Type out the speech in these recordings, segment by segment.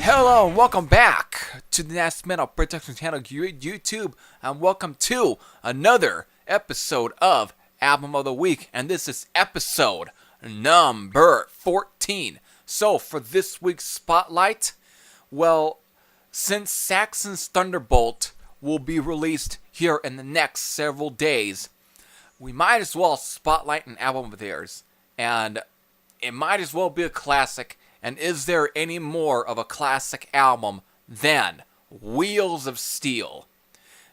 Hello and welcome back to the Nasty Metal Production channel YouTube, and welcome to another episode of Album of the Week, and this is episode number 14. So for this week's spotlight, well, since Saxon's Thunderbolt will be released here in the next several days, we might as well spotlight an album of theirs, and it might as well be a classic. And is there any more of a classic album than Wheels of Steel?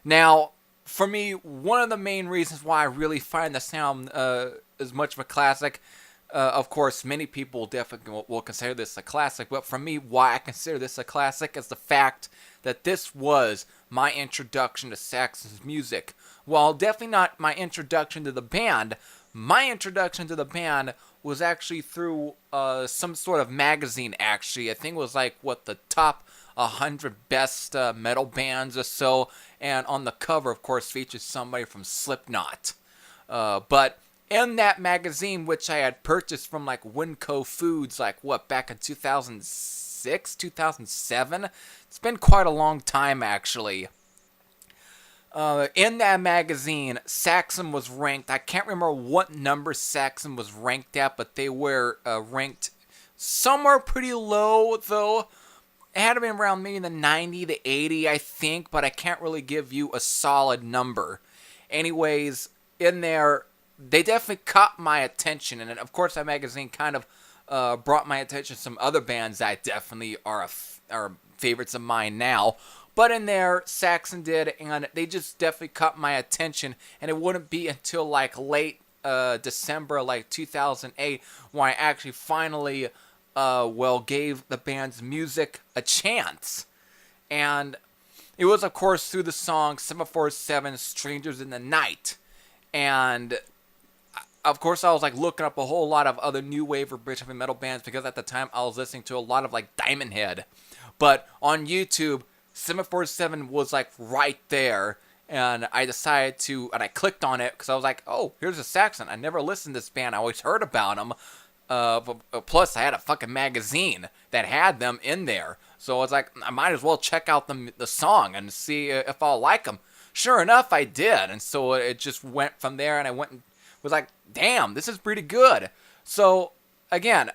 Now, for me, one of the main reasons why I really find the sound as much of a classic, of course, many people definitely will consider this a classic, but for me, why I consider this a classic is the fact that this was my introduction to Saxon's music. While definitely not my introduction to the band, my introduction to the band was actually through some sort of magazine, actually. I think it was like, the top 100 best metal bands or so. And on the cover, of course, features somebody from Slipknot. But in that magazine, which I had purchased from, Winco Foods, back in 2006, 2007? It's been quite a long time, actually. In that magazine, Saxon was ranked, I can't remember what number Saxon was ranked at, but they were ranked somewhere pretty low, though. It had to be around maybe the 90 to 80, I think, but I can't really give you a solid number. Anyways, in there, they definitely caught my attention, and of course that magazine kind of brought my attention to some other bands that definitely are favorites of mine now. But in there, Saxon did, and they just definitely caught my attention. And it wouldn't be until late December, 2008, when I actually finally, gave the band's music a chance. And it was, of course, through the song 747 Strangers in the Night. And of course, I was looking up a whole lot of other new wave or British heavy metal bands, because at the time I was listening to a lot of Diamond Head. But on YouTube, 747 was right there, and I decided to, and I clicked on it because I was like, oh, here's a Saxon. I never listened to this band. I always heard about them. Plus, I had a fucking magazine that had them in there, so I was like, I might as well check out the song and see if I'll like them. Sure enough, I did, and so it just went from there, and I went and was like, damn, this is pretty good. So again,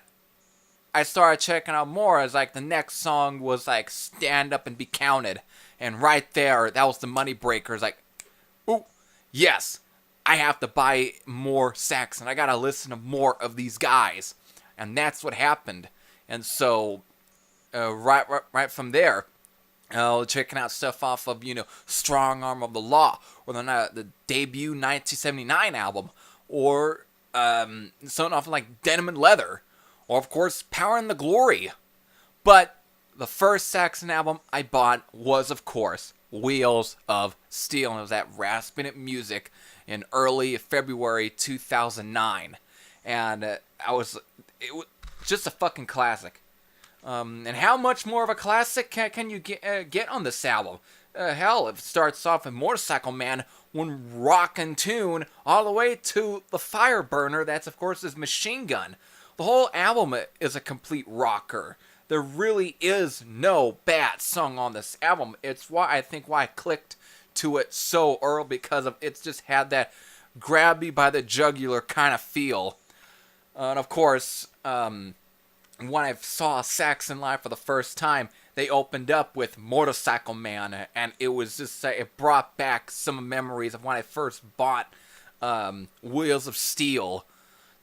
I started checking out more as the next song was Stand Up and Be Counted. And right there, that was the money breaker. It's ooh, yes, I have to buy more Saxon. I gotta listen to more of these guys. And that's what happened. And so, right from there, checking out stuff off of, Strong Arm of the Law, or the debut 1979 album, or something off of Denim and Leather, or, of course, Power and the Glory. But the first Saxon album I bought was, of course, Wheels of Steel. And it was that rasping music in early February 2009. And it was just a fucking classic. And how much more of a classic can you get on this album? Hell, it starts off with Motorcycle Man, one rockin' tune, all the way to the Fire Burner. That's, of course, his Machine Gun. The whole album is a complete rocker. There really is no bad song on this album. It's why I clicked to it so early, because of it's just had that grab you by the jugular kind of feel. And of course, when I saw Saxon live for the first time, they opened up with Motorcycle Man, and it was just it brought back some memories of when I first bought Wheels of Steel.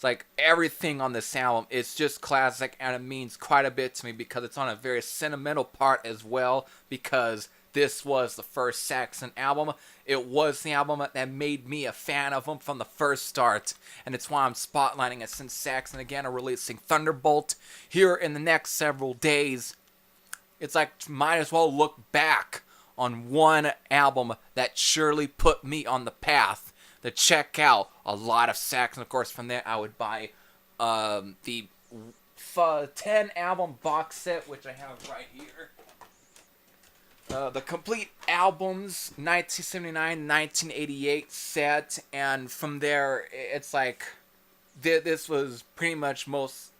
It's everything on this album, it's just classic, and it means quite a bit to me because it's on a very sentimental part as well, because this was the first Saxon album. It was the album that made me a fan of them from the first start, and it's why I'm spotlighting it, since Saxon again are releasing Thunderbolt here in the next several days. It's like, might as well look back on one album that surely put me on the path to check out a lot of Saxon. Of course, from there I would buy the 10 album box set, which I have right here. The complete albums, 1979, 1988 set, and from there, it's like, this was pretty much most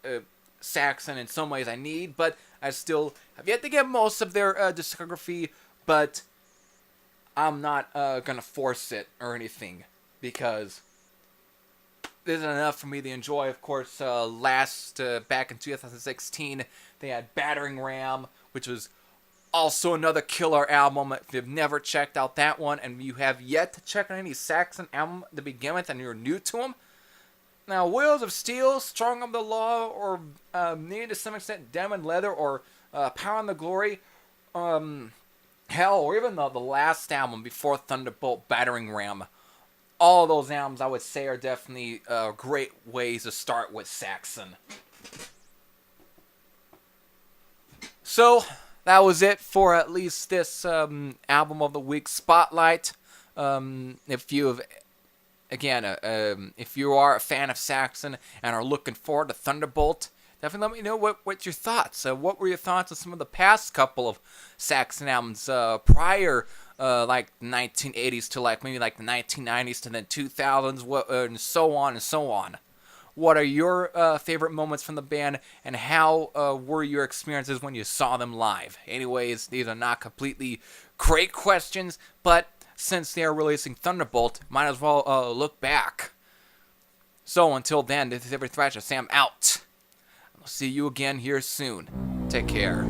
Saxon in some ways I need, but I still have yet to get most of their discography, but I'm not gonna force it or anything, because this is enough for me to enjoy. Of course, back in 2016, they had Battering Ram, which was also another killer album. If you've never checked out that one, and you have yet to check out any Saxon album to begin with, and you're new to them, now Wheels of Steel, Strong of the Law, or maybe to some extent Diamond Leather, or Power and the Glory, hell, or even the last album before Thunderbolt, Battering Ram. All those albums, I would say, are definitely great ways to start with Saxon. So, that was it for at least this Album of the Week Spotlight. If you have, again, if you are a fan of Saxon and are looking forward to Thunderbolt, definitely let me know what your thoughts. What were your thoughts on some of the past couple of Saxon albums prior, like 1980s to like maybe like the 1990s to then 2000s, and so on and so on. What are your favorite moments from the band, and how were your experiences when you saw them live? Anyways, these are not completely great questions, but since they are releasing Thunderbolt, might as well look back. So until then, this is Every Thrasher Sam out. I'll see you again here soon. Take care.